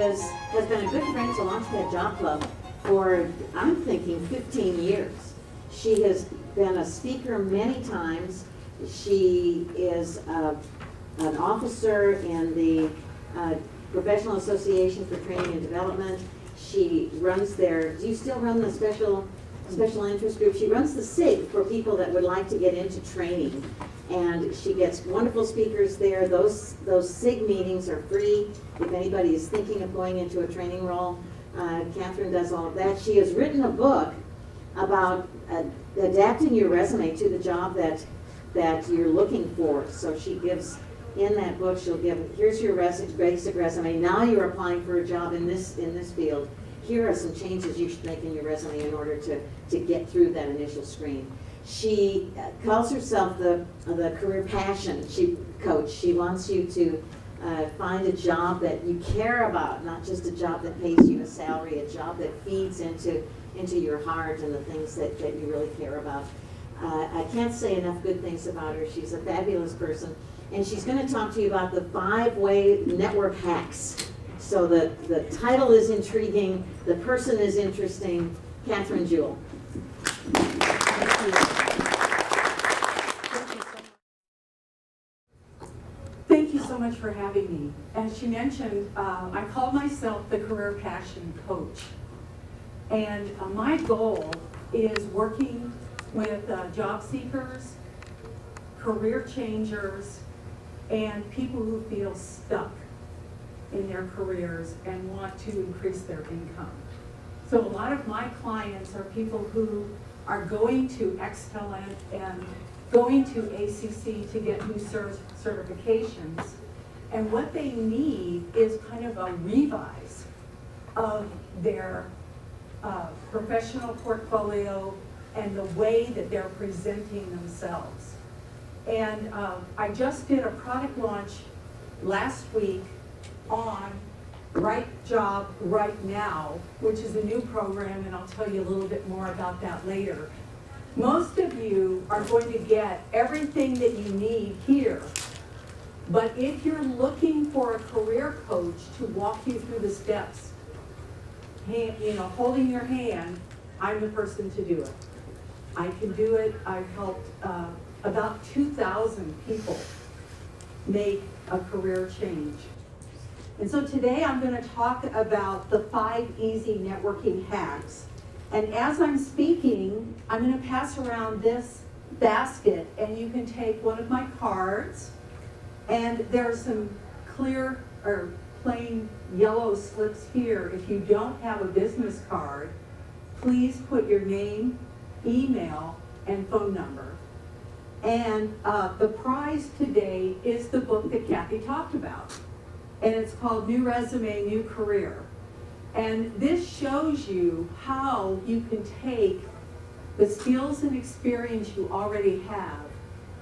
has been a good friend to Launchpad Job Club for, I'm thinking, 15 years. She has been a speaker many times. She is an officer in the Professional Association for Training and Development. She runs their, do you still run the special interest group? She runs the SIG for people that would like to get into training. And she gets wonderful speakers there. Those SIG meetings are free if anybody is thinking of going into a training role. Catherine does all of that. She has written a book about adapting your resume to the job that you're looking for. So she gives, in that book, she'll give, here's your basic resume. Now you're applying for a job in this field. Here are some changes you should make in your resume in order to get through that initial screen. She calls herself the career passion coach. She wants you to find a job that you care about, not just a job that pays you a salary, a job that feeds into your heart and the things that you really care about. I can't say enough good things about her. She's a fabulous person. And she's going to talk to you about the 5-way network hacks. So the title is intriguing, the person is interesting. Catherine Jewell. Thank you so much for having me. As she mentioned, I call myself the career passion coach. And my goal is working with job seekers, career changers, and people who feel stuck in their careers and want to increase their income. So a lot of my clients are people who are going to Excellent and going to ACC to get new certifications. And what they need is kind of a revise of their professional portfolio and the way that they're presenting themselves. And I just did a product launch last week on Right Job, Right Now, which is a new program, and I'll tell you a little bit more about that later. Most of you are going to get everything that you need here, but if you're looking for a career coach to walk you through the steps, holding your hand, I'm the person to do it. I can do it. I've helped about 2,000 people make a career change. And so today I'm going to talk about the 5 easy networking hacks. And as I'm speaking, I'm going to pass around this basket, and you can take one of my cards, and there are some clear or plain yellow slips here. If you don't have a business card, please put your name, email, and phone number. And the prize today is the book that Kathy talked about. And it's called New Resume, New Career. And this shows you how you can take the skills and experience you already have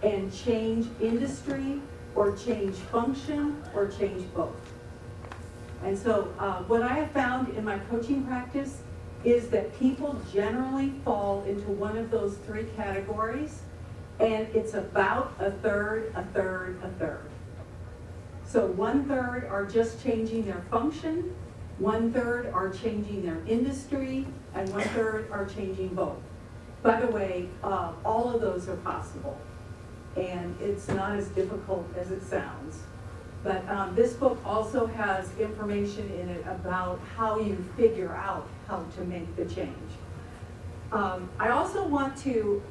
and change industry or change function or change both. And so what I have found in my coaching practice is that people generally fall into one of those 3 categories, and it's about a third, a third, a third. So 1/3 are just changing their function, 1/3 are changing their industry, and 1/3 are changing both. By the way, all of those are possible, and it's not as difficult as it sounds. But this book also has information in it about how you figure out how to make the change. I also want to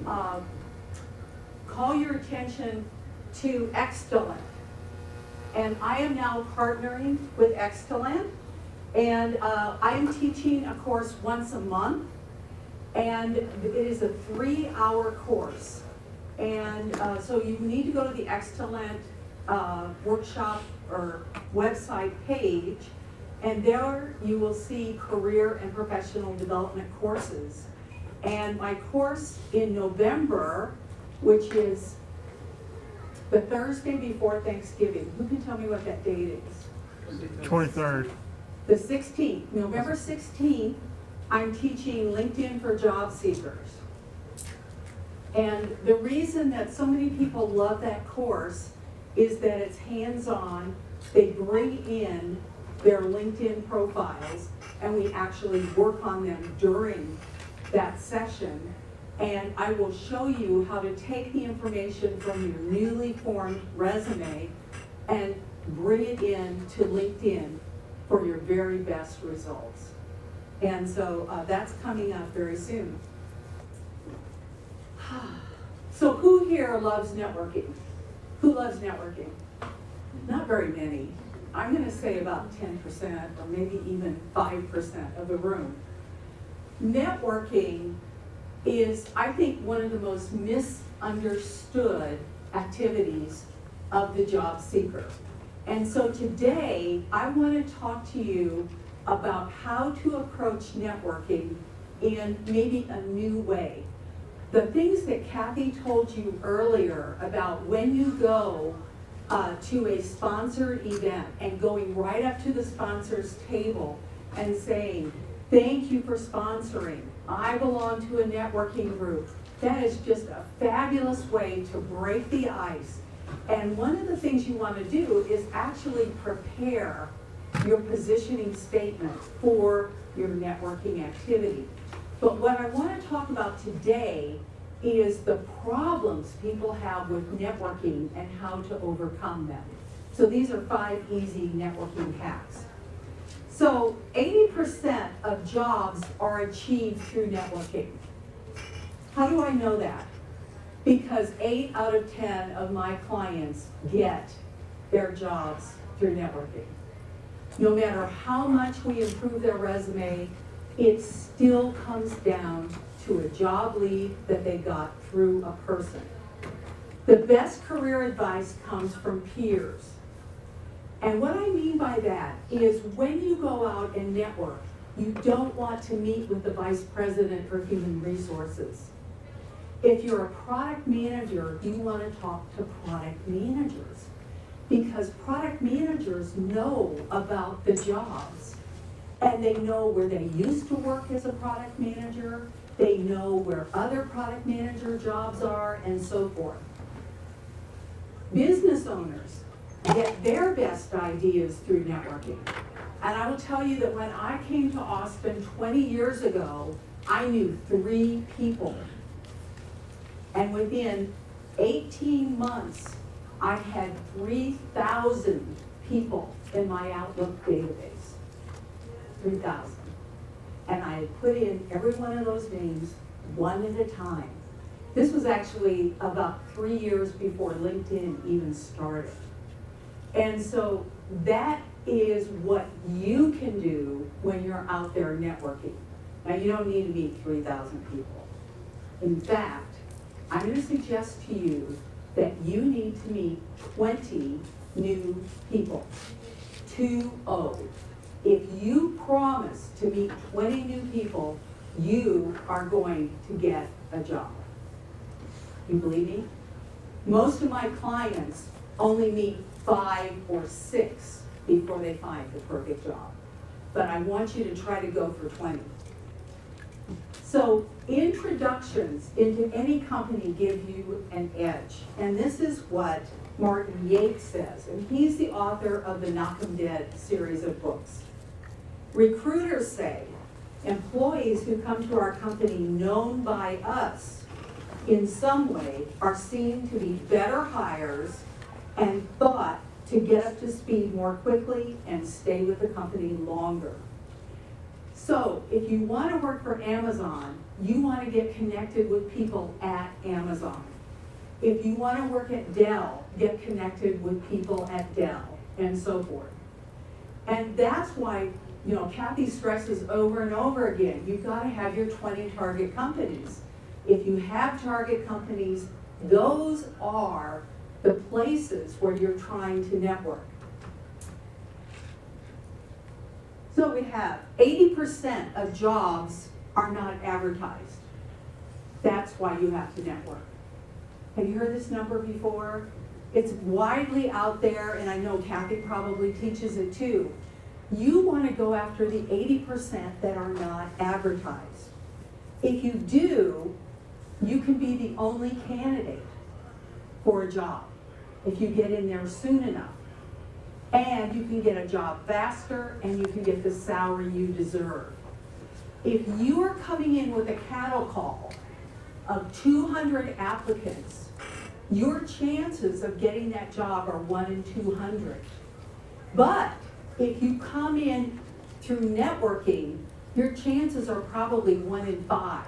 call your attention to Excellent. And I am now partnering with Excellent, and I am teaching a course once a month, and it is a 3-hour course. And so you need to go to the Excellent workshop or website page, and there you will see career and professional development courses. And my course in November, which is the Thursday before Thanksgiving. Who can tell me what that date is? 23rd. The 16th, November 16th, I'm teaching LinkedIn for job seekers. And the reason that so many people love that course is that it's hands-on. They bring in their LinkedIn profiles, and we actually work on them during that session. And I will show you how to take the information from your newly formed resume and bring it in to LinkedIn for your very best results. And so that's coming up very soon. So who here loves networking? Who loves networking? Not very many. I'm going to say about 10% or maybe even 5% of the room. Networking is, I think, one of the most misunderstood activities of the job seeker. And so today, I want to talk to you about how to approach networking in maybe a new way. The things that Kathy told you earlier about when you go to a sponsored event and going right up to the sponsor's table and saying, thank you for sponsoring. I belong to a networking group. That is just a fabulous way to break the ice. And one of the things you want to do is actually prepare your positioning statement for your networking activity. But what I want to talk about today is the problems people have with networking and how to overcome them. So these are 5 easy networking hacks. So 80% of jobs are achieved through networking. How do I know that? Because 8 out of 10 of my clients get their jobs through networking. No matter how much we improve their resume, it still comes down to a job lead that they got through a person. The best career advice comes from peers. And what I mean by that is when you go out and network, you don't want to meet with the vice president for human resources. If you're a product manager, you want to talk to product managers because product managers know about the jobs and they know where they used to work as a product manager, they know where other product manager jobs are, and so forth. Business owners get their best ideas through networking. And I will tell you that when I came to Austin 20 years ago, I knew 3 people. And within 18 months, I had 3,000 people in my Outlook database. 3,000. And I had put in every one of those names one at a time. This was actually about 3 years before LinkedIn even started. And so that is what you can do when you're out there networking. Now, you don't need to meet 3,000 people. In fact, I'm going to suggest to you that you need to meet 20 new people. 20. If you promise to meet 20 new people, you are going to get a job. You believe me? Most of my clients only meet 5 or 6 before they find the perfect job. But I want you to try to go for 20. So introductions into any company give you an edge. And this is what Martin Yates says. And he's the author of the Knock 'em Dead series of books. Recruiters say employees who come to our company known by us in some way are seen to be better hires and thought to get up to speed more quickly and stay with the company longer. So if you want to work for Amazon, you want to get connected with people at Amazon. If you want to work at Dell, get connected with people at Dell, and so forth. And that's why, Kathy stresses over and over again, you've got to have your 20 target companies. If you have target companies, those are the places where you're trying to network. So we have 80% of jobs are not advertised. That's why you have to network. Have you heard this number before? It's widely out there, and I know Kathy probably teaches it too. You want to go after the 80% that are not advertised. If you do, you can be the only candidate for a job if you get in there soon enough. And you can get a job faster, and you can get the salary you deserve. If you are coming in with a cattle call of 200 applicants, your chances of getting that job are 1 in 200. But if you come in through networking, your chances are probably 1 in 5,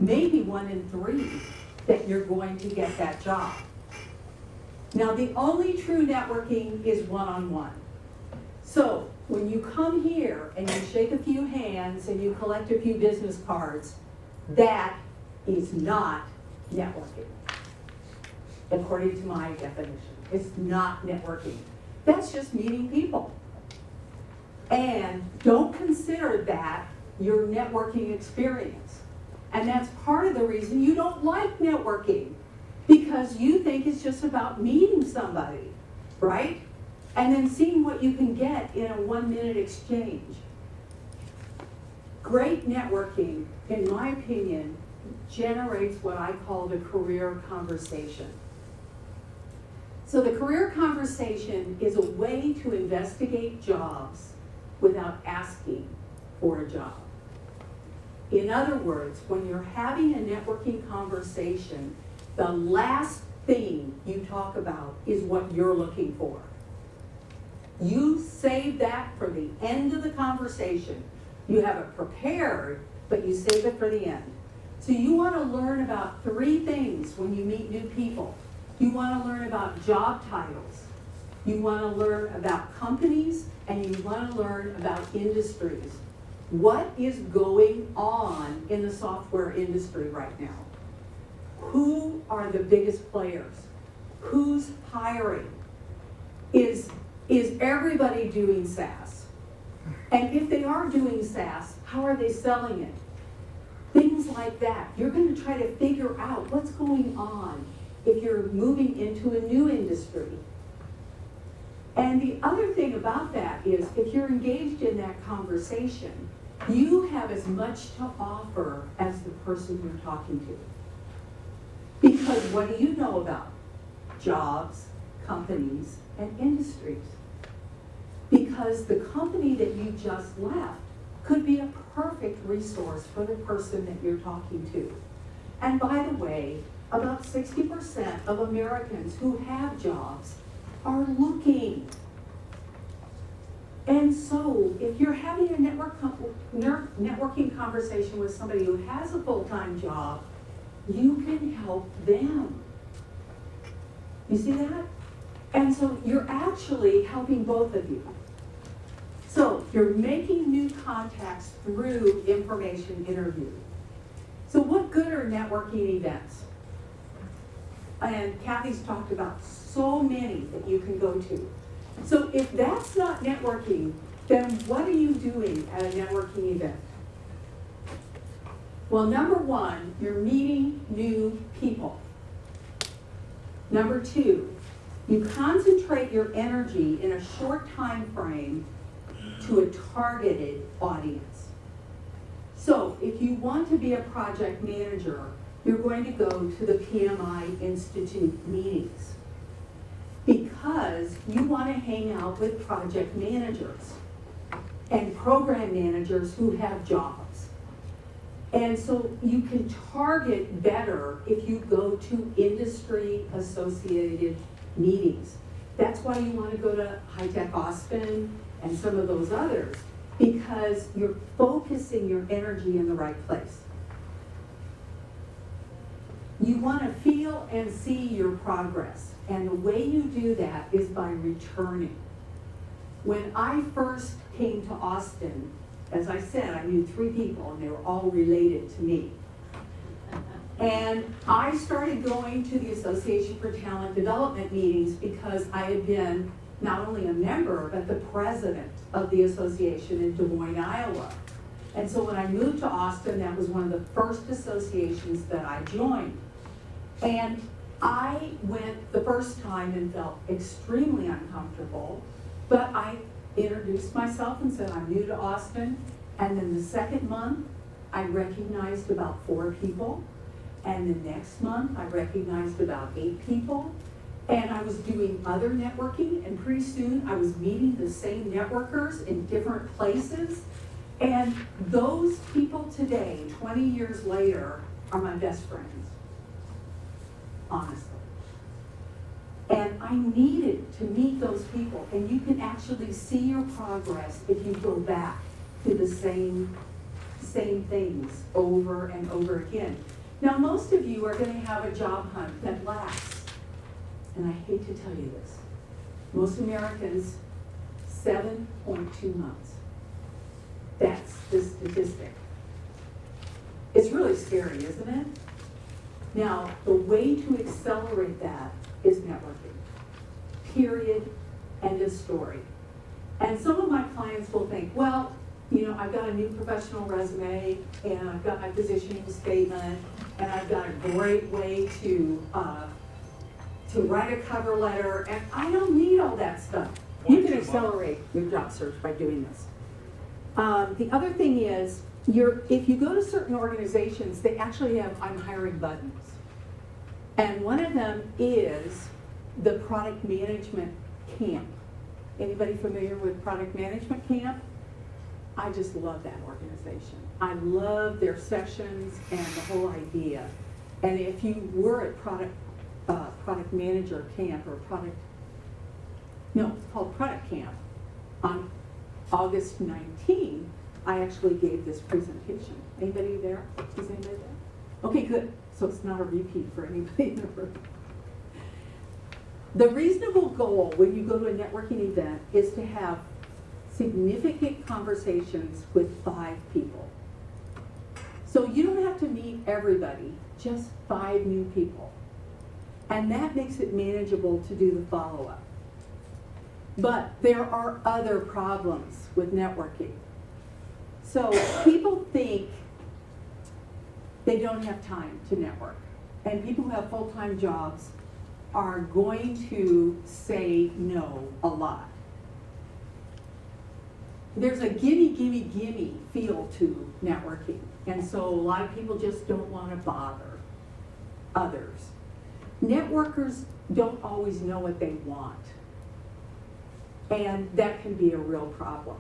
maybe 1 in 3 that you're going to get that job. Now, the only true networking is one-on-one. So when you come here and you shake a few hands and you collect a few business cards, that is not networking, according to my definition. It's not networking. That's just meeting people. And don't consider that your networking experience. And that's part of the reason you don't like networking, because you think it's just about meeting somebody, right? And then seeing what you can get in a 1-minute exchange. Great networking, in my opinion, generates what I call the career conversation. So the career conversation is a way to investigate jobs without asking for a job. In other words, when you're having a networking conversation, the last thing you talk about is what you're looking for. You save that for the end of the conversation. You have it prepared, but you save it for the end. So you want to learn about 3 things when you meet new people. You want to learn about job titles. You want to learn about companies, and you want to learn about industries. What is going on in the software industry right now? Who are the biggest players? Who's hiring? Is everybody doing SaaS? And if they are doing SaaS, how are they selling it? Things like that. You're going to try to figure out what's going on if you're moving into a new industry. And the other thing about that is, if you're engaged in that conversation, you have as much to offer as the person you're talking to. Because what do you know about jobs, companies, and industries? Because the company that you just left could be a perfect resource for the person that you're talking to. And by the way, about 60% of Americans who have jobs are looking. And so if you're having a networking conversation with somebody who has a full-time job, you can help them. You see that? And so you're actually helping both of you. So you're making new contacts through information interview. So what good are networking events? And Kathy's talked about so many that you can go to. So if that's not networking, then what are you doing at a networking event? Well, number 1, you're meeting new people. Number 2, you concentrate your energy in a short time frame to a targeted audience. So if you want to be a project manager, you're going to go to the PMI Institute meetings, because you want to hang out with project managers and program managers who have jobs. And so you can target better if you go to industry associated meetings. That's why you want to go to High Tech Austin and some of those others, because you're focusing your energy in the right place. You want to feel and see your progress. And the way you do that is by returning. When I first came to Austin, as I said, I knew 3 people and they were all related to me. And I started going to the Association for Talent Development meetings because I had been not only a member, but the president of the association in Des Moines, Iowa. And so when I moved to Austin, that was one of the first associations that I joined. And I went the first time and felt extremely uncomfortable, but I introduced myself and said I'm new to Austin. And then the second month, I recognized about 4 people. And the next month, I recognized about 8 people. And I was doing other networking, and pretty soon I was meeting the same networkers in different places. And those people today, 20 years later, are my best friends, honestly. And I needed to meet those people, and you can actually see your progress if you go back to the same things over and over again. Now, most of you are going to have a job hunt that lasts, and I hate to tell you this, most Americans, 7.2 months. That's the statistic. It's really scary, isn't it? Now, the way to accelerate that is networking. Period. End of story. And some of my clients will think, well, you know, I've got a new professional resume, and I've got my positioning statement, and I've got a great way to write a cover letter, and I don't need all that stuff. You can accelerate your job search by doing this. The other thing is, if you go to certain organizations, they actually have I'm hiring buttons. And one of them is the product management camp. Anybody familiar with product management camp? I just love that organization. I love their sessions and the whole idea. And if you were at product manager camp or it's called product camp, on August 19, I actually gave this presentation. Anybody there? Is anybody there? Okay, good. So it's not a repeat for anybody in the room. The reasonable goal when you go to a networking event is to have significant conversations with 5 people. So you don't have to meet everybody, just 5 new people. And that makes it manageable to do the follow-up. But there are other problems with networking. So people think they don't have time to network. And people who have full-time jobs are going to say no a lot. There's a gimme feel to networking. And so a lot of people just don't want to bother others. Networkers don't always know what they want. And that can be a real problem.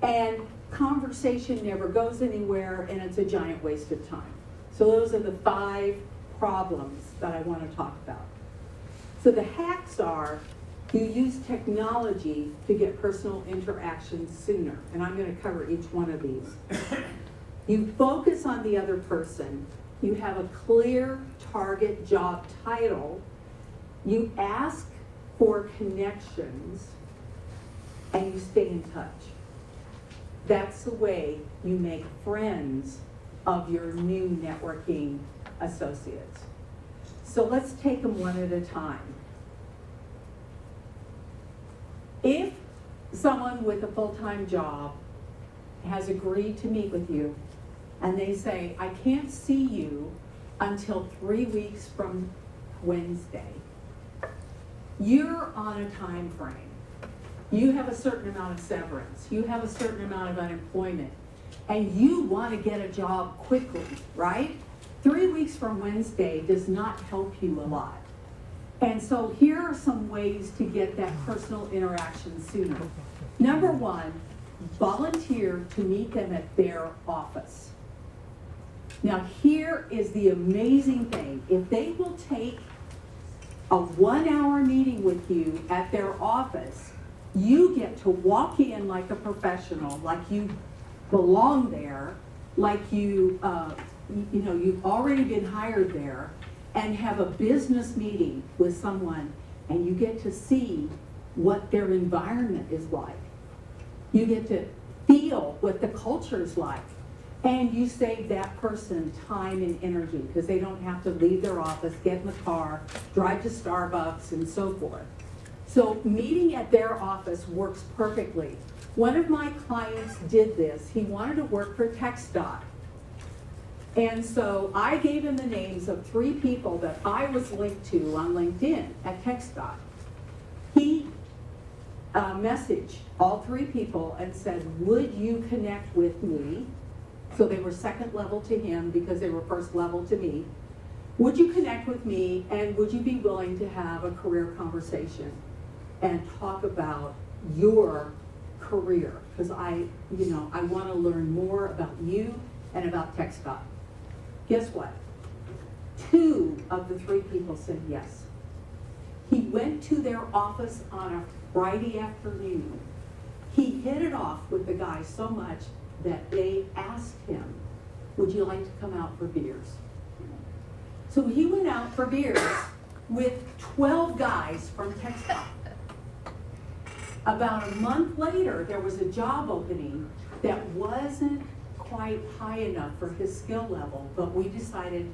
And conversation never goes anywhere, and it's a giant waste of time. So those are the 5 problems that I want to talk about. So the hacks are, you use technology to get personal interactions sooner. And I'm going to cover each one of these. You focus on the other person. You have a clear target job title. You ask for connections, and you stay in touch. That's the way you make friends of your new networking associates. So let's take them one at a time. If someone with a full-time job has agreed to meet with you, and they say, I can't see you until 3 weeks from Wednesday, you're on a time frame. You have a certain amount of severance. You have a certain amount of unemployment. And you want to get a job quickly, right? 3 weeks from Wednesday does not help you a lot. And so here are some ways to get that personal interaction sooner. Number 1, volunteer to meet them at their office. Now here is the amazing thing. If they will take a 1-hour meeting with you at their office, you get to walk in like a professional, like you belong there, like you've already been hired there, and have a business meeting with someone, and you get to see what their environment is like. You get to feel what the culture is like. And you save that person time and energy because they don't have to leave their office, get in the car, drive to Starbucks, and so forth. So meeting at their office works perfectly. One of my clients did this. He wanted to work for TechStop. And so I gave him the names of 3 people that I was linked to on LinkedIn at TechStop. He messaged all 3 people and said, would you connect with me? So they were second level to him because they were first level to me. Would you connect with me, and would you be willing to have a career conversation and talk about your career? Because I want to learn more about you and about TechStop. Guess what? 2 of the 3 people said yes. He went to their office on a Friday afternoon. He hit it off with the guy so much that they asked him, would you like to come out for beers? So he went out for beers with 12 guys from TechStop. About a month later, there was a job opening that wasn't quite high enough for his skill level, but we decided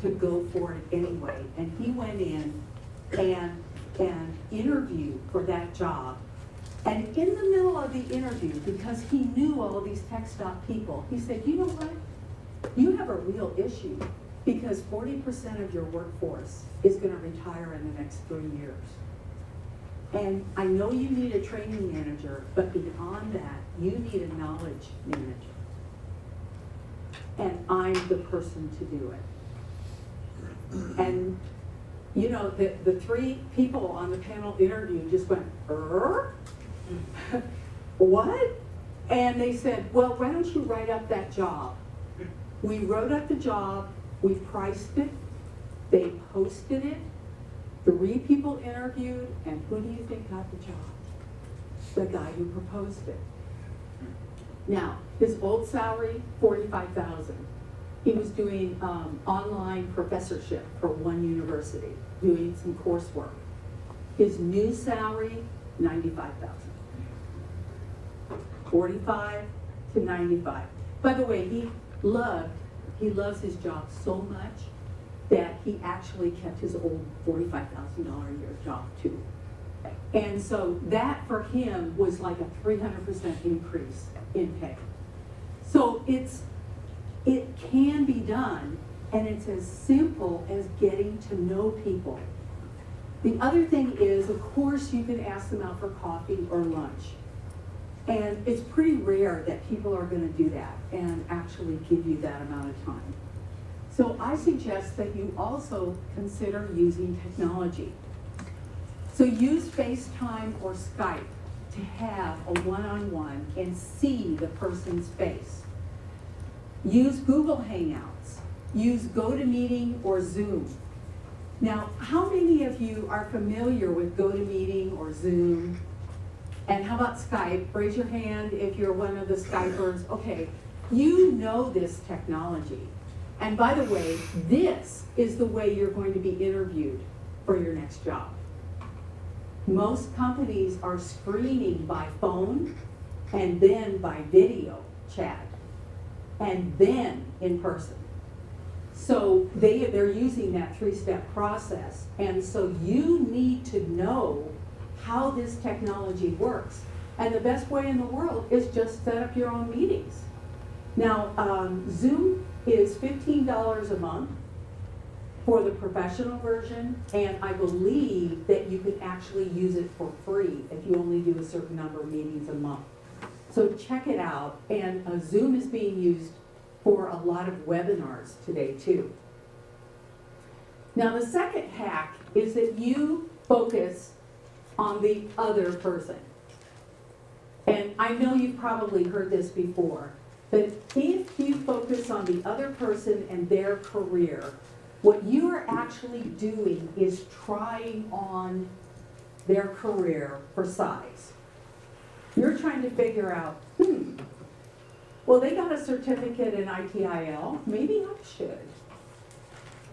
to go for it anyway. And he went in and interviewed for that job. And in the middle of the interview, because he knew all of these TechStop people, he said, you know what? You have a real issue, because 40% of your workforce is going to retire in the next 3 years. And I know you need a training manager, but beyond that, you need a knowledge manager. And I'm the person to do it. And you know, the 3 people on the panel interview just went, what? And they said, well, why don't you write up that job? We wrote up the job, we priced it, they posted it, 3 people interviewed, and who do you think got the job? The guy who proposed it. Now, his old salary, $45,000. He was doing online professorship for one university, doing some coursework. His new salary, $95,000. 45 to 95. By the way, he loves his job so much that he actually kept his old $45,000 a year job too. And so that for him was like a 300% increase in pay. So it can be done, and it's as simple as getting to know people. The other thing is, of course, you can ask them out for coffee or lunch. And it's pretty rare that people are going to do that and actually give you that amount of time. So I suggest that you also consider using technology. So use FaceTime or Skype to have a one-on-one and see the person's face. Use Google Hangouts. Use GoToMeeting or Zoom. Now, how many of you are familiar with GoToMeeting or Zoom? And how about Skype? Raise your hand if you're one of the Skypers. Okay, you know this technology. And by the way, this is the way you're going to be interviewed for your next job. Most companies are screening by phone and then by video chat and then in person. So they're using that 3-step process. And so you need to know how this technology works. And the best way in the world is just set up your own meetings. Now, Zoom is $15 a month for the professional version, and I believe that you can actually use it for free if you only do a certain number of meetings a month. So check it out, and Zoom is being used for a lot of webinars today too. Now the second hack is that you focus on the other person. And I know you've probably heard this before, but if you focus on the other person and their career, what you are actually doing is trying on their career for size. You're trying to figure out, well, they got a certificate in ITIL, maybe I should.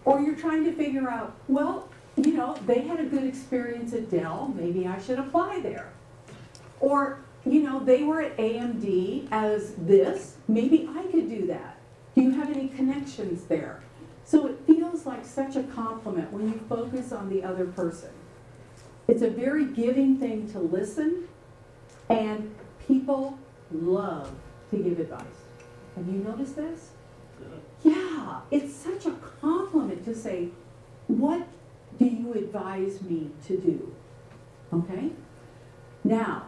Or you're trying to figure out, well, you know, they had a good experience at Dell, maybe I should apply there. Or, you know, they were at AMD as this, maybe I could do that. Do you have any connections there? So it feels like such a compliment when you focus on the other person. It's a very giving thing to listen, and people love to give advice. Have you noticed this? Yeah, it's such a compliment to say, what do you advise me to do? Okay? Now,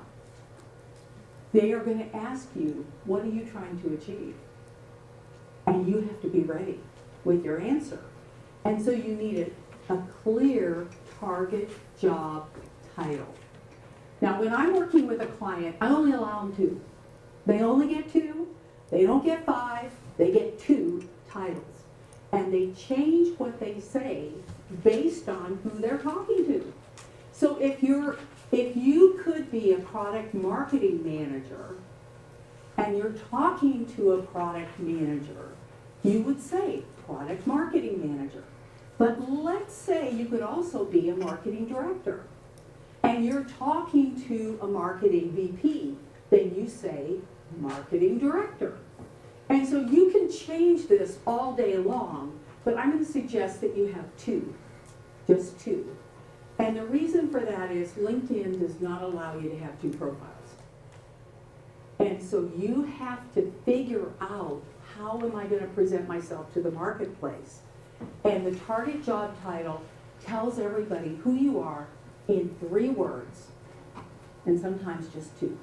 they are going to ask you, what are you trying to achieve? And you have to be ready with your answer. And so you need a clear target job title. Now, when I'm working with a client, I only allow them 2. They only get 2. They don't get 5. They get 2 titles. And they change what they say based on who they're talking to. So if you could be a product marketing manager and you're talking to a product manager, you would say product marketing manager. But let's say you could also be a marketing director and you're talking to a marketing VP, then you say marketing director. And so you can change this all day long, but I'm going to suggest that you have 2, just 2. And the reason for that is LinkedIn does not allow you to have 2 profiles. And so you have to figure out, how am I going to present myself to the marketplace? And the target job title tells everybody who you are in 3 words, and sometimes just 2.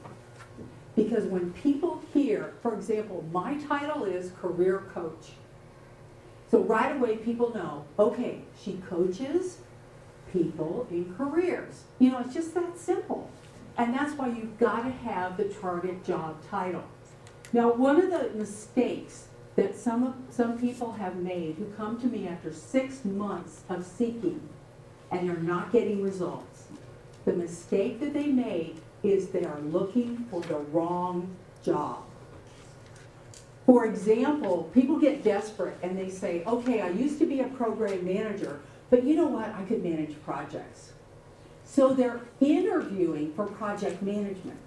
Because when people hear, for example, my title is career coach. So right away people know, okay, she coaches people in careers. You know, it's just that simple. And that's why you've got to have the target job title. Now, one of the mistakes that some people have made who come to me after 6 months of seeking and they're not getting results, the mistake that they made is they are looking for the wrong job. For example, people get desperate and they say, okay, I used to be a program manager, but you know what, I could manage projects. So they're interviewing for project management.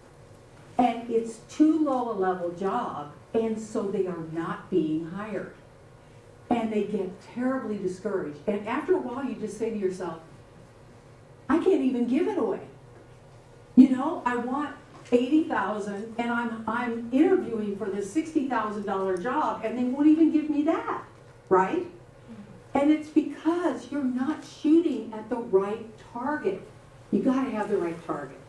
And it's too low a level job, and so they are not being hired. And they get terribly discouraged. And after a while, you just say to yourself, I can't even give it away. You know, I want $80,000 and I'm interviewing for this $60,000 job and they won't even give me that, right? And it's because you're not shooting at the right target. You got to have the right target.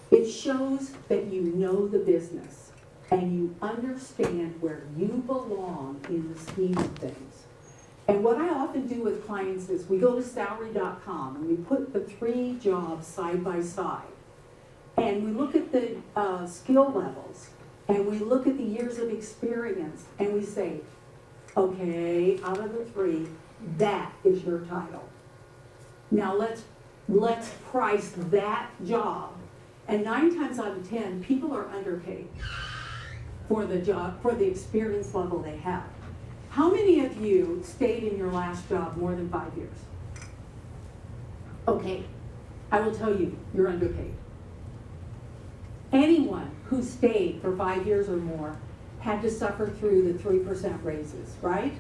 It shows that you know the business and you understand where you belong in the scheme of things. And what I often do with clients is we go to salary.com and we put the 3 jobs side by side. And we look at the skill levels and we look at the years of experience and we say, okay, out of the 3, that is your title. Now let's price that job. And 9 times out of 10, people are underpaid for the job, for the experience level they have. How many of you stayed in your last job more than 5 years? Okay, I will tell you, you're underpaid. Anyone who stayed for 5 years or more had to suffer through the 3% raises, right?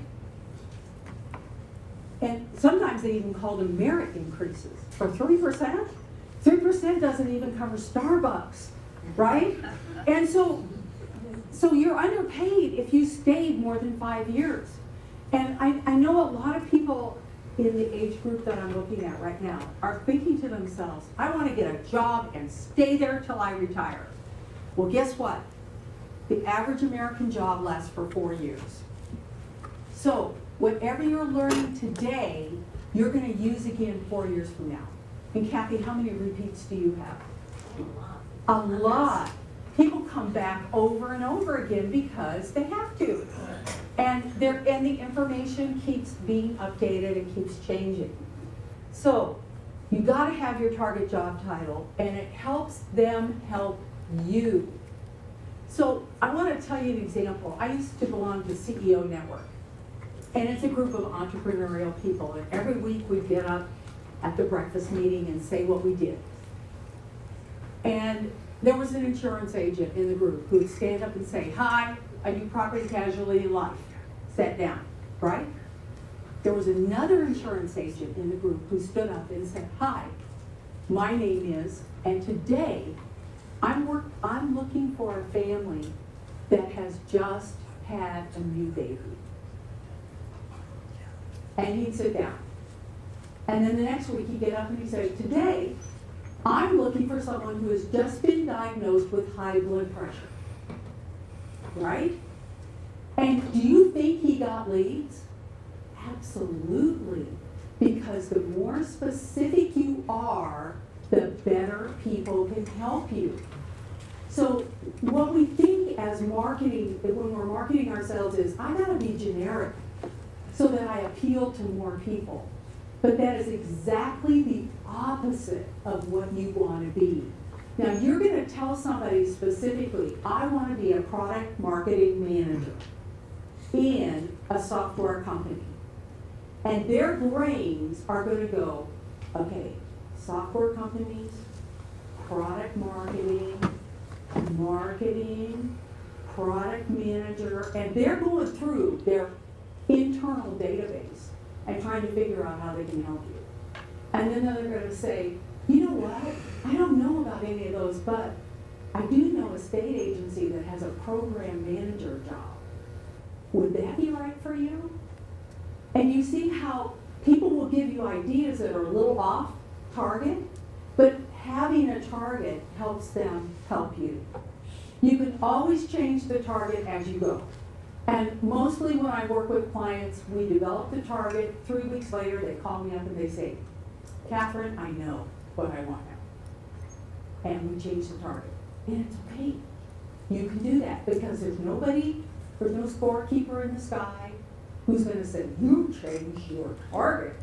And sometimes they even called them merit increases. For 3%? 3% doesn't even cover Starbucks, right? And so you're underpaid if you stayed more than 5 years. And I know a lot of people in the age group that I'm looking at right now are thinking to themselves, I want to get a job and stay there till I retire. Well, guess what? The average American job lasts for 4 years. So whatever you're learning today, you're going to use again 4 years from now. And Kathy, how many repeats do you have? A lot. People come back over and over again because they have to. And the information keeps being updated and keeps changing. So you got to have your target job title, and it helps them help you. So I want to tell you an example. I used to belong to CEO Network, and it's a group of entrepreneurial people. And every week we'd get up at the breakfast meeting and say what we did. And there was an insurance agent in the group who would stand up and say, hi, I do property casualty life. Sat down, right? There was another insurance agent in the group who stood up and said, hi, my name is, and today I'm looking for a family that has just had a new baby. And he'd sit down. And then the next week he'd get up and he'd say, today I'm looking for someone who has just been diagnosed with high blood pressure. Right? And do you think he got leads? Absolutely. Because the more specific you are, the better people can help you. So what we think as marketing, when we're marketing ourselves is, I gotta be generic so that I appeal to more people. But that is exactly the opposite of what you wanna be. Now, you're gonna tell somebody specifically, I wanna be a product marketing manager in a software company. And their brains are gonna go, okay, software companies, product marketing, product manager, and they're going through their internal database and trying to figure out how they can help you. And then they're gonna say, you know what, I don't know about any of those, but I do know a state agency that has a program manager job. Would that be right for you? And you see how people will give you ideas that are a little off target, but having a target helps them help you. You can always change the target as you go. And mostly when I work with clients, we develop the target. 3 weeks later, they call me up and they say, Catherine, I know what I want now. And we change the target. And it's okay. You can do that because there's no scorekeeper in the sky who's going to say, you changed your target.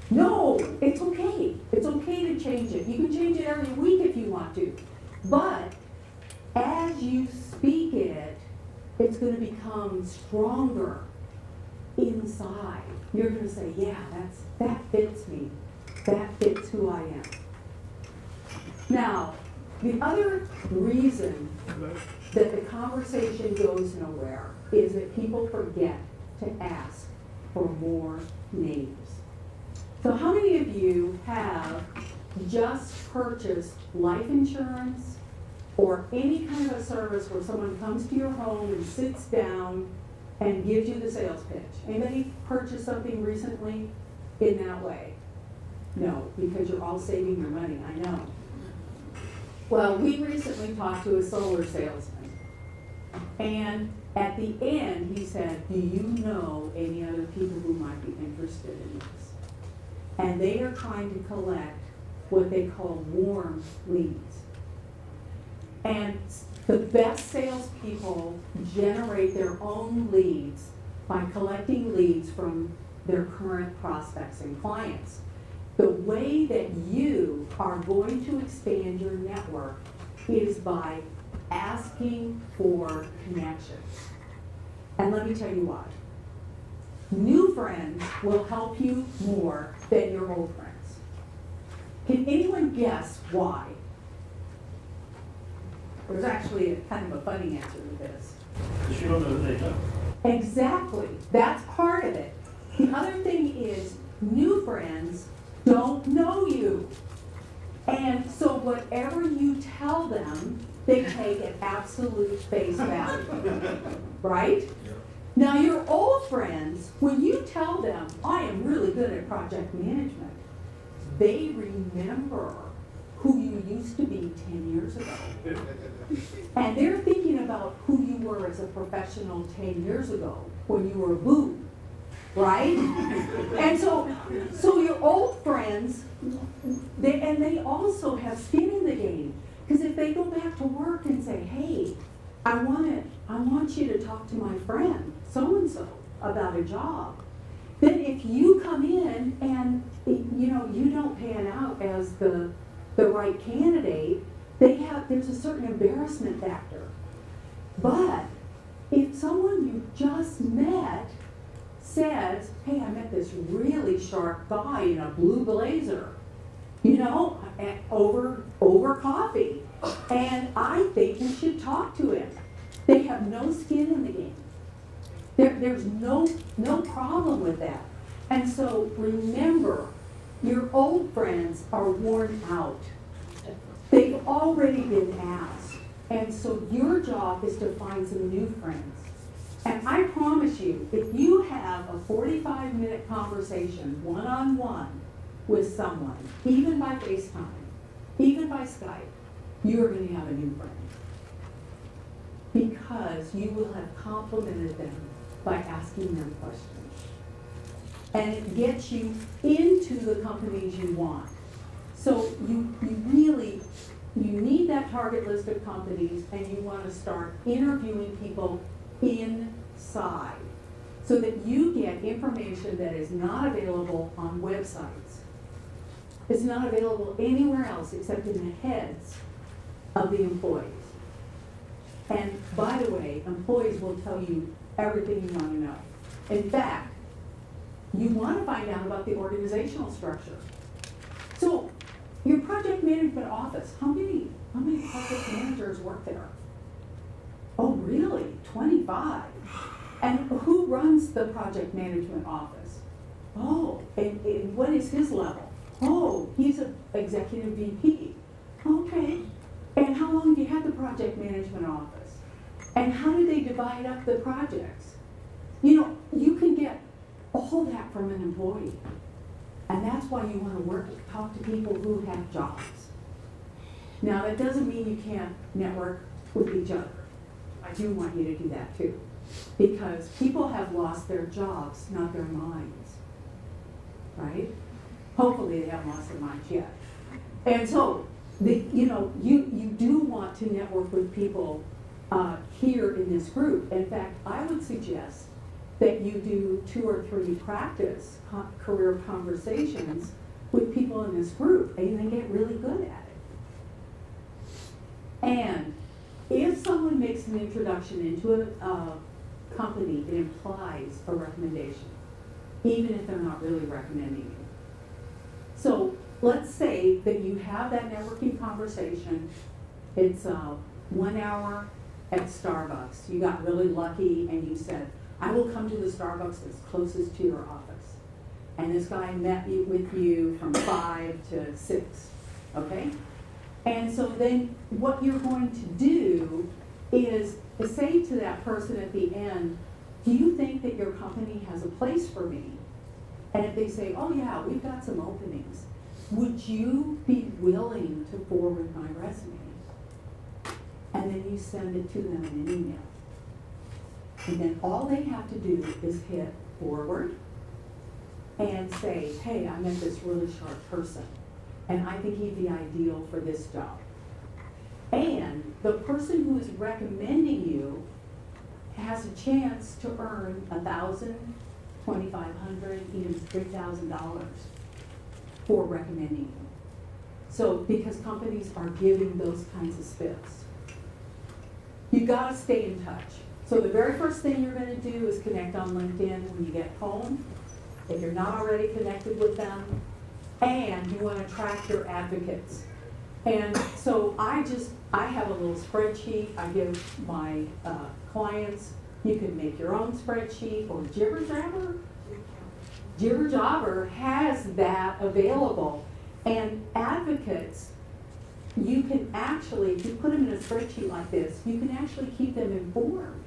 No, it's okay. It's okay to change it. You can change it every week if you want to. But as you speak it, it's going to become stronger inside. You're going to say, yeah, that fits me. That fits who I am. Now, the other reason that the conversation goes nowhere is that people forget to ask for more names. So how many of you have just purchased life insurance or any kind of a service where someone comes to your home and sits down and gives you the sales pitch? Anybody purchased something recently in that way? No, because you're all saving your money, I know. Well, we recently talked to a solar salesman, and at the end he said, do you know any other people who might be interested in this? And they are trying to collect what they call warm leads. And the best salespeople generate their own leads by collecting leads from their current prospects and clients. The way that you are going to expand your network is by asking for connections. And let me tell you why. New friends will help you more than your old friends. Can anyone guess why? There's actually kind of a funny answer to this. Because you don't know who they know. Exactly. That's part of it. The other thing is new friends don't know you. And so whatever you tell them, they take at absolute face value. Right? Yeah. Now your old friends, when you tell them, I am really good at project management, they remember who you used to be 10 years ago. And they're thinking about who you were as a professional 10 years ago when you were a boob, right? And so your old friends, they also have skin in the game. Because if they go back to work and say, hey, I want you to talk to my friend, so-and-so, about a job, then if you come in and you don't pan out as the right candidate, there's a certain embarrassment factor. But if someone you just met says, hey, I met this really sharp guy in a blue blazer, over coffee, and I think you should talk to him. They have no skin in the game. There's no problem with that. And so remember, your old friends are worn out. They've already been asked. And so your job is to find some new friends. And I promise you, if you have a 45-minute conversation one-on-one with someone, even by FaceTime, even by Skype, you are going to have a new friend. Because you will have complimented them by asking them questions. and it gets you into the companies you want. So you really, you need that target list of companies, and you want to start interviewing people inside so that you get information that is not available on websites. It's not available anywhere else except in the heads of the employees. And by the way, employees will tell you everything you want to know. In fact, you want to find out about the organizational structure. So, your project management office, how many project managers work there? Oh, really? 25? And who runs the project management office? Oh, and what is his level? Oh, he's an executive VP. Okay. And how long have you had the project management office? And how do they divide up the projects? You know, you can get all that from an employee. And that's why you want to talk to people who have jobs. Now, that doesn't mean you can't network with each other. I do want you to do that too. Because people have lost their jobs, not their minds. Right? Hopefully they haven't lost their minds yet. And so, you do want to network with people here in this group. In fact, I would suggest that you do 2 or 3 practice career conversations with people in this group, and then get really good at it. And if someone makes an introduction into a company, it implies a recommendation, even if they're not really recommending you. So let's say that you have that networking conversation. It's 1 hour at Starbucks. You got really lucky and you said, I will come to the Starbucks that's closest to your office. And this guy met with you from 5 to 6, okay? And so then what you're going to do is say to that person at the end, do you think that your company has a place for me? And if they say, oh yeah, we've got some openings, would you be willing to forward my resume? And then you send it to them in an email. And then all they have to do is hit forward and say, hey, I met this really sharp person, and I think he'd be ideal for this job. And the person who is recommending you has a chance to earn $1,000, $2,500, even $3,000 for recommending you. So, because companies are giving those kinds of spiffs. You gotta stay in touch. So the very first thing you're going to do is connect on LinkedIn when you get home, if you're not already connected with them, and you want to track your advocates. And so I have a little spreadsheet I give my clients. You can make your own spreadsheet, or Jibber has that available. And advocates, you can actually, if you put them in a spreadsheet like this, you can actually keep them informed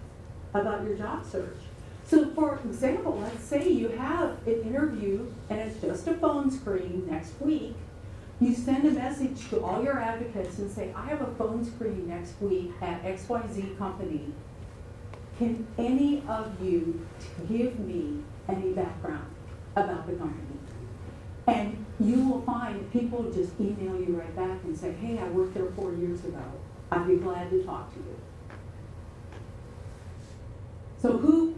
about your job search. So for example, let's say you have an interview and it's just a phone screen next week. You send a message to all your advocates and say, I have a phone screen next week at XYZ company. Can any of you give me any background about the company? And you will find people just email you right back and say, hey, I worked there 4 years ago. I'd be glad to talk to you. So who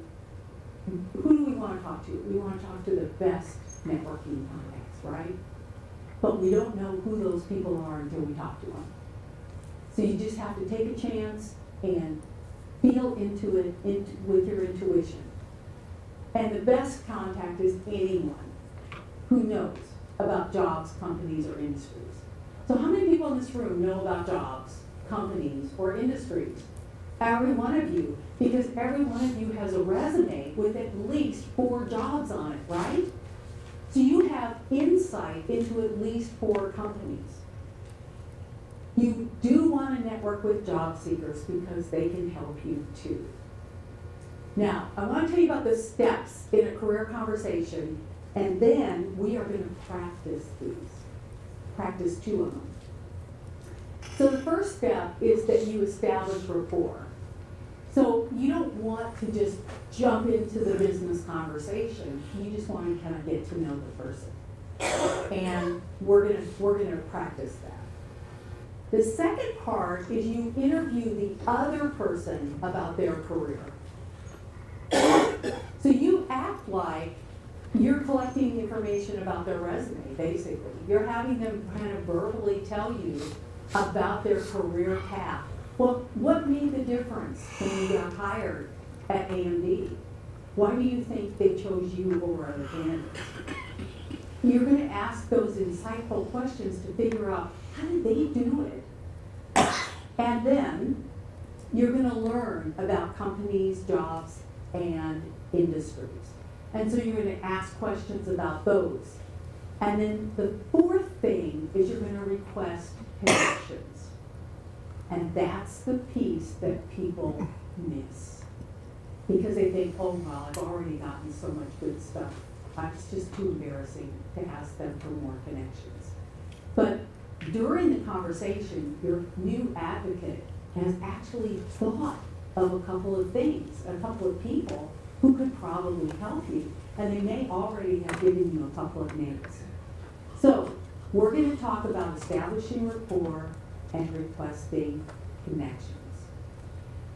do we want to talk to? We want to talk to the best networking contacts, right? But we don't know who those people are until we talk to them. So you just have to take a chance and feel into it with your intuition. And the best contact is anyone who knows about jobs, companies, or industries. So how many people in this room know about jobs, companies, or industries? Every one of you, because every one of you has a resume with at least 4 jobs on it, right? So you have insight into at least 4 companies. You do want to network with job seekers because they can help you too. Now, I want to tell you about the steps in a career conversation, and then we are going to practice these. Practice 2 of them. So the first step is that you establish rapport. So you don't want to just jump into the business conversation. You just want to kind of get to know the person. And we're gonna practice that. The second part is you interview the other person about their career. So you act like you're collecting information about their resume, basically. You're having them kind of verbally tell you about their career path. Well, what made the difference when you got hired at AMD? Why do you think they chose you over other candidates? You're going to ask those insightful questions to figure out, how did they do it? And then you're going to learn about companies, jobs, and industries. And so you're going to ask questions about those. And then the fourth thing is you're going to request connections. And that's the piece that people miss. Because they think, oh, well, I've already gotten so much good stuff. It's just too embarrassing to ask them for more connections. But during the conversation, your new advocate has actually thought of a couple of things, a couple of people who could probably help you. And they may already have given you a couple of names. So we're going to talk about establishing rapport and requesting connections.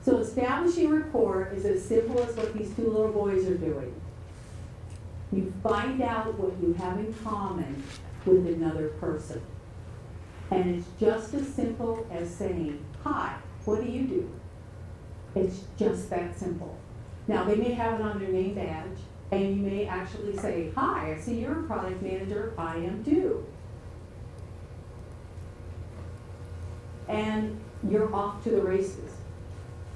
So establishing rapport is as simple as what these two little boys are doing. You find out what you have in common with another person. And it's just as simple as saying, hi, what do you do? It's just that simple. Now, they may have it on their name badge, and you may actually say, hi, I see you're a product manager, I am too. And you're off to the races.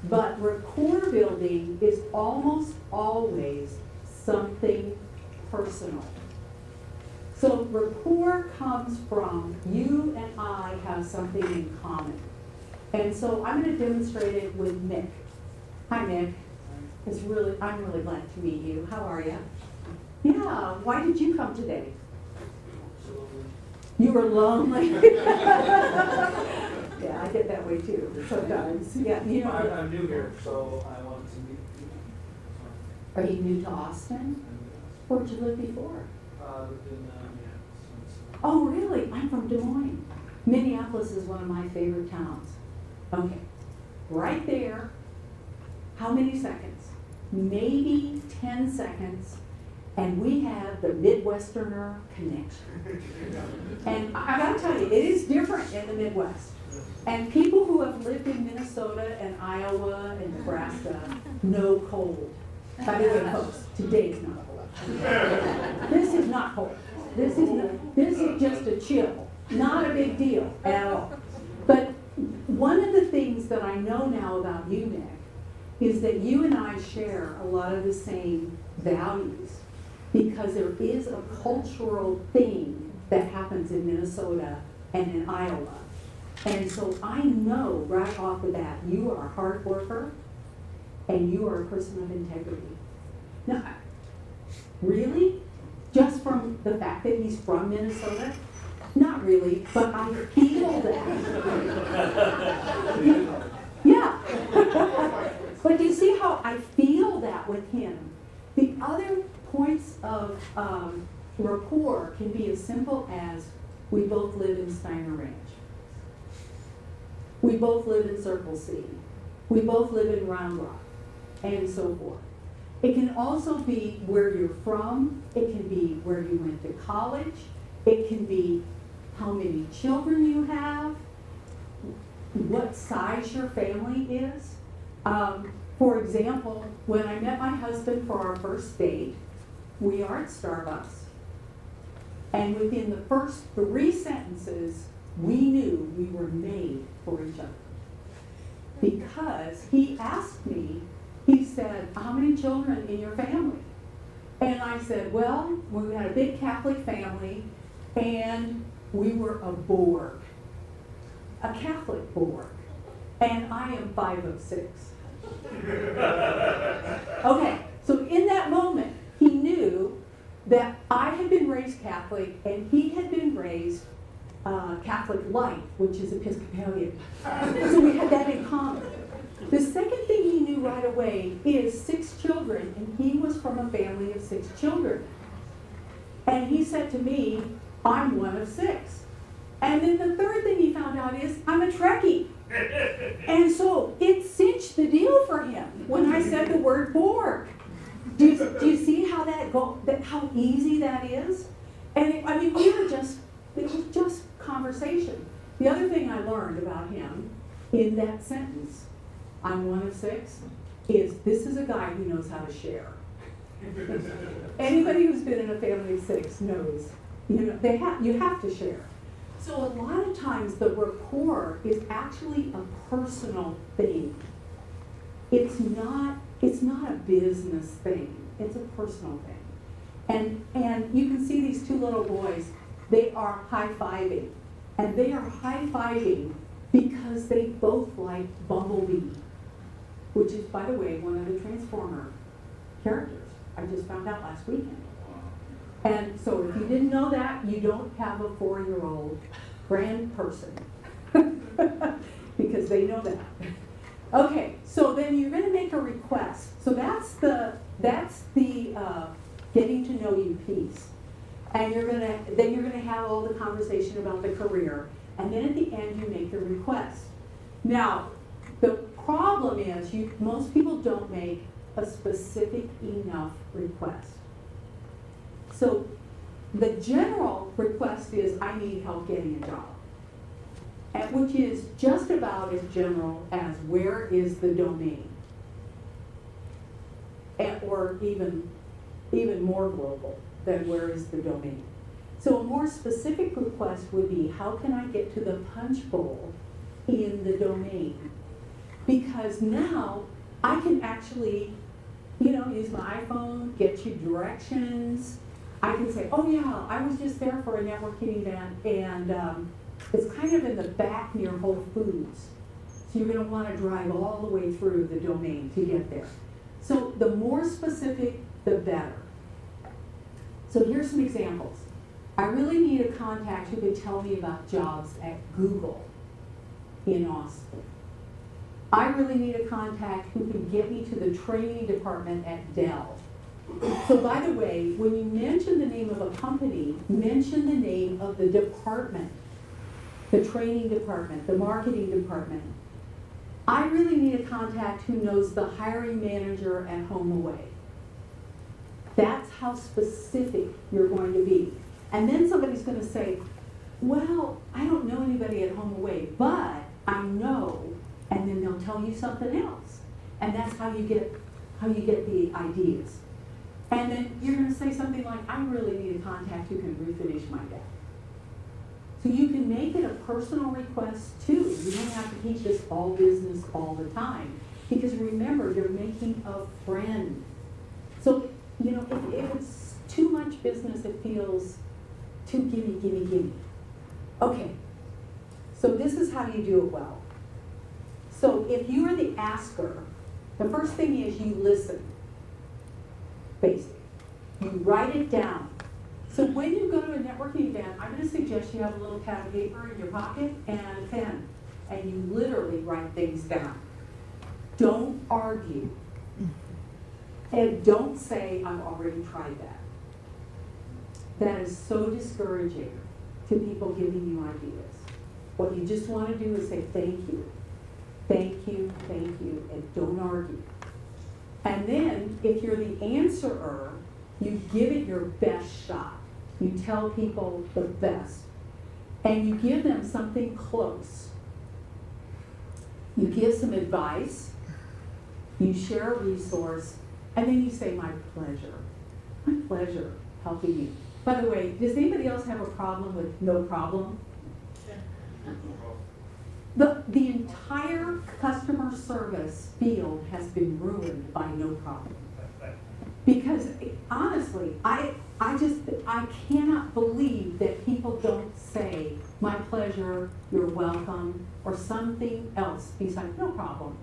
But rapport building is almost always something personal. So rapport comes from you and I have something in common. And so I'm going to demonstrate it with Mick. Hi, Mick. I'm really glad to meet you. How are you? Yeah, why did you come today? You were lonely. Yeah, I get that way too sometimes. Yeah, you know. I'm new here, so I want to meet you. Are you new to Austin? Where'd you live before? Oh, really? I'm from Des Moines. Minneapolis is one of my favorite towns. Okay, right there. How many seconds? Maybe 10 seconds, and we have the Midwesterner connection. And I gotta tell you, it is different in the Midwest. And people who have lived in Minnesota and Iowa and Nebraska know cold. By the way, folks, today is not cold. This is not cold. This is just a chill. Not a big deal at all. But one of the things that I know now about you, Nick, is that you and I share a lot of the same values, because there is a cultural thing that happens in Minnesota and in Iowa. And so I know right off the bat, you are a hard worker and you are a person of integrity. Now, really? Just from the fact that he's from Minnesota? Not really, but I feel that. Yeah. But do you see how I feel that with him? The other points of rapport can be as simple as we both live in Steiner Ranch. We both live in Circle C. We both live in Round Rock, and so forth. It can also be where you're from. It can be where you went to college. It can be how many children you have, what size your family is. For example, when I met my husband for our first date, we are at Starbucks. And within the first 3 sentences, we knew we were made for each other. Because he asked me, he said, how many children in your family? And I said, well, we had a big Catholic family, and we were a Borg, a Catholic Borg. And I am 5 of 6. Okay, so in that moment, he knew that I had been raised Catholic and he had been raised Catholic Light, which is Episcopalian. So we had that in common. The second thing he knew right away is 6 children, and he was from a family of 6 children. And he said to me, I'm one of 6. And then the third thing he found out is, I'm a Trekkie. And so it cinched the deal for him when I said the word Borg. Do you see how how easy that is? And it was just conversation. The other thing I learned about him in that sentence, I'm one of 6, is this is a guy who knows how to share. Anybody who's been in a family of 6 knows, you have to share. So a lot of times the rapport is actually a personal thing. It's not a business thing. It's a personal thing. And you can see these 2 little boys, they are high-fiving. And they are high-fiving because they both like Bumblebee, which is, by the way, one of the Transformer characters. I just found out last weekend. And so if you didn't know that, you don't have a 4-year-old grand person. Because they know that. Okay, so then you're going to make a request. So that's the getting to know you piece. And then you're gonna have all the conversation about the career. And then at the end you make the request. Now, the problem is most people don't make a specific enough request. So the general request is, I need help getting a job, which is just about as general as where is the domain, or even more global than where is the domain. So a more specific request would be, how can I get to the punch bowl in the domain? Because now I can actually, use my iPhone, get you directions. I can say, oh yeah, I was just there for a networking event, and it's kind of in the back near Whole Foods. So you're going to want to drive all the way through the domain to get there. So the more specific, the better. So here's some examples. I really need a contact who can tell me about jobs at Google in Austin. I really need a contact who can get me to the training department at Dell. So by the way, when you mention the name of a company, mention the name of the department, the training department, the marketing department. I really need a contact who knows the hiring manager at Home Away. That's how specific you're going to be. And then somebody's going to say, well, I don't know anybody at Home Away, but I know, and then they'll tell you something else. And that's how you get the ideas. And then you're going to say something like, I really need a contact who can refinish my deck. So you can make it a personal request too. You don't have to keep this all business all the time. Because remember, you're making a friend. So, if it's too much business, it feels too gimme. Okay, so this is how you do it well. So if you are the asker, the first thing is you listen. Basic. You write it down. So when you go to a networking event, I'm going to suggest you have a little pad of paper in your pocket and a pen, and you literally write things down. Don't argue. And don't say, I've already tried that. That is so discouraging to people giving you ideas. What you just want to do is say thank you, and don't argue. And then, if you're the answerer, you give it your best shot. You tell people the best. And you give them something close. You give some advice. You share a resource. And then you say, my pleasure helping you. By the way, does anybody else have a problem with no problem? The entire customer service field has been ruined by no problem. Because honestly, I cannot believe that people don't say, my pleasure, you're welcome, or something else besides no problem.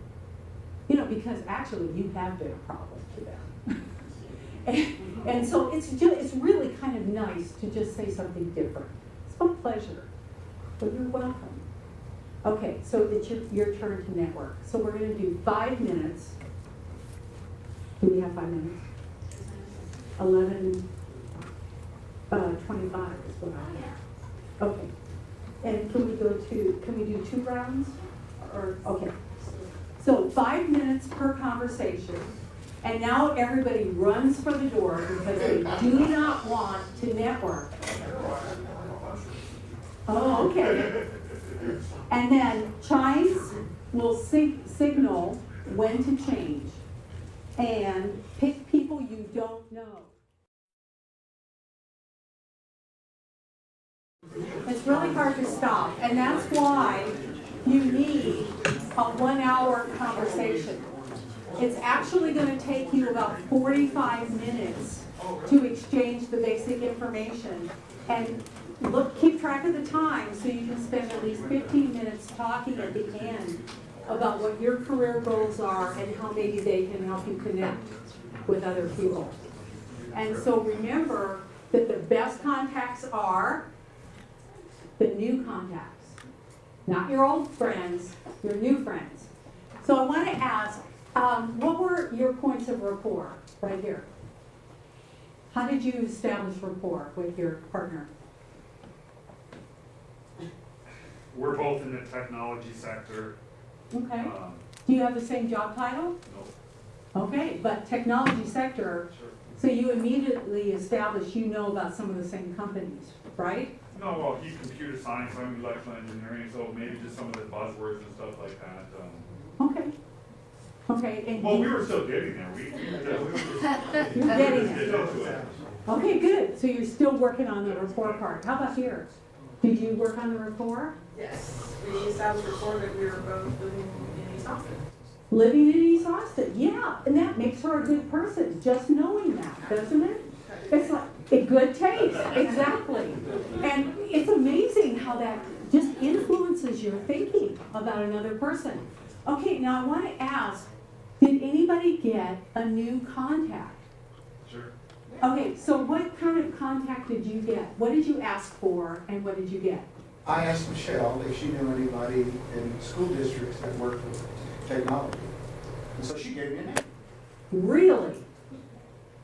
Because actually you have been a problem to them. and so it's really kind of nice to just say something different. It's my pleasure, but you're welcome. Okay, so it's your turn to network. So we're gonna do 5 minutes. Do we have 5 minutes? 11:25 is what I have. Okay. And can we do 2 rounds? Or, okay. So 5 minutes per conversation. And now everybody runs for the door because they do not want to network. Oh, okay. And then chimes will signal when to change. And pick people you don't know. It's really hard to stop, and that's why you need a 1-hour conversation. It's actually going to take you about 45 minutes to exchange the basic information. And keep track of the time so you can spend at least 15 minutes talking at the end about what your career goals are and how maybe they can help you connect with other people. And so remember that the best contacts are the new contacts, not your old friends, your new friends. So I want to ask, what were your points of rapport right here? How did you establish rapport with your partner? We're both in the technology sector. Okay. Do you have the same job title? No. Okay, but technology sector, Sure. so you immediately establish you know about some of the same companies, right? No, well, he's computer science, I'm electrical engineering, so maybe just some of the buzzwords and stuff like that. Okay. Okay, and Well, we were still getting there. We were just you're getting getting it. into it. Okay, good. So you're still working on the rapport part. How about here? Did you work on the rapport? Yes, we established rapport that we were both living in East Austin. Living in East Austin, yeah, and that makes her a good person, just knowing that, doesn't it? It's like a good taste, exactly. And it's amazing how that just influences your thinking about another person. Okay, now I want to ask, did anybody get a new contact? Sure. Okay, so what kind of contact did you get? What did you ask for and what did you get? I asked Michelle if she knew anybody in school districts that worked with technology. And so she gave me a name. Really?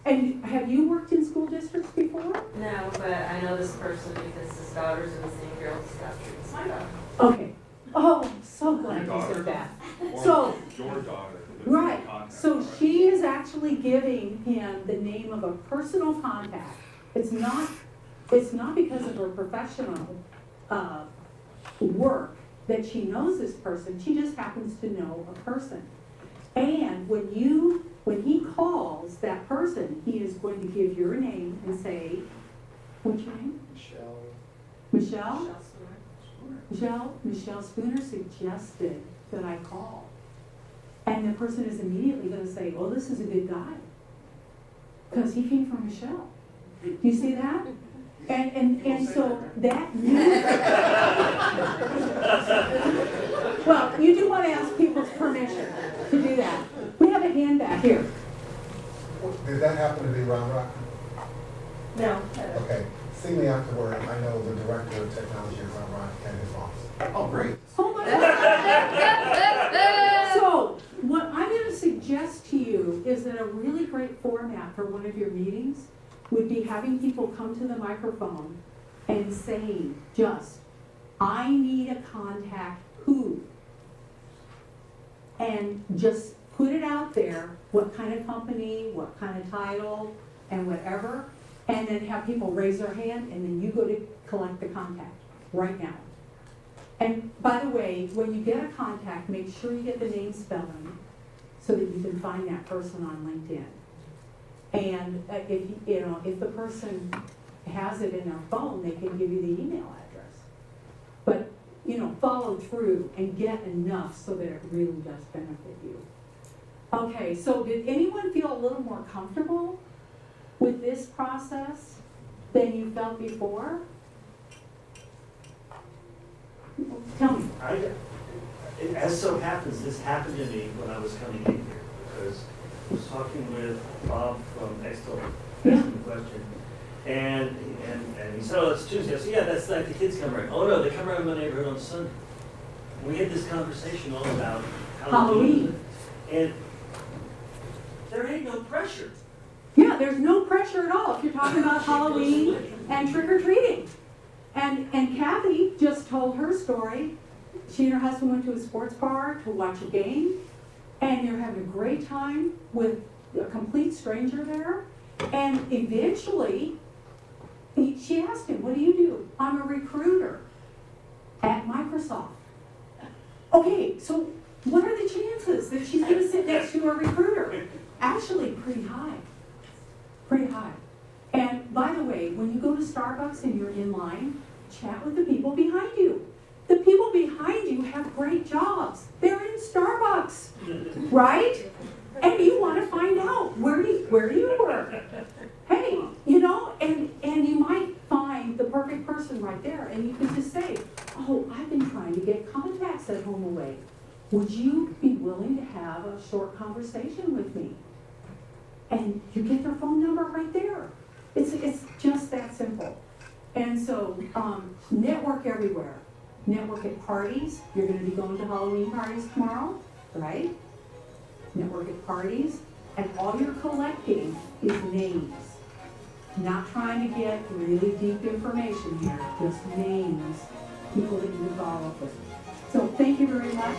And have you worked in school districts before? No, but I know this person because his daughter's in the same Girls Scout troop as my daughter. Okay. Oh, I'm so glad Your you daughter. said that. Or So, your daughter. the right, contact, so right? she is actually giving him the name of a personal contact. It's not because of her professional work that she knows this person, she just happens to know a person. And when he calls that person, he is going to give your name and say, what's your name? Michelle? Michelle Spooner suggested that I call. And the person is immediately going to say, oh, this is a good guy. Because he came from Michelle. Do you see that? And so that well, you do want to ask people's permission to do that. We have a hand back here. Did that happen to be Ron Rock? No. Okay, see me afterward. I know the director of technology at Ron Rock and his boss. Oh, great. Oh my God. So, what I'm going to suggest to you is that a really great format for one of your meetings would be having people come to the microphone and saying just, I need a contact who? And just put it out there, what kind of company, what kind of title, and whatever, and then have people raise their hand, and then you go to collect the contact right now. And by the way, when you get a contact, make sure you get the name spelling so that you can find that person on LinkedIn. And if the person has it in their phone, they can give you the email address. But, follow through and get enough so that it really does benefit you. Okay, so did anyone feel a little more comfortable with this process than you felt before? Tell me. As so happens, this happened to me when I was coming in here, because I was talking with Bob from Expo, asking the question, and he said, oh, it's Tuesday. I said, yeah, that's like the kids come around. Oh no, they come around my neighborhood on Sunday. we had this conversation all about Halloween. And there ain't no pressure. Yeah, there's no pressure at all if you're talking about Halloween and trick-or-treating. And Kathy just told her story. She and her husband went to a sports bar to watch a game, and they're having a great time with a complete stranger there. And eventually, she asked him, "What do you do?" "I'm a recruiter at Microsoft." Okay, so what are the chances that she's going to sit next to a recruiter? Actually, pretty high. Pretty high. And by the way, when you go to Starbucks and you're in line, chat with the people behind you. The people behind you have great jobs. They're in Starbucks, right? And you want to find out where do you work? Hey, you know, and you might find the perfect person right there, and you can just say, "Oh, I've been trying to get contacts at Home Away. Would you be willing to have a short conversation with me?" And you get their phone number right there. It's just that simple. And so, network everywhere. Network at parties. You're going to be going to Halloween parties tomorrow, right? Network at parties. And all you're collecting is names. Not trying to get really deep information here, just names, people that you follow up with. So thank you very much.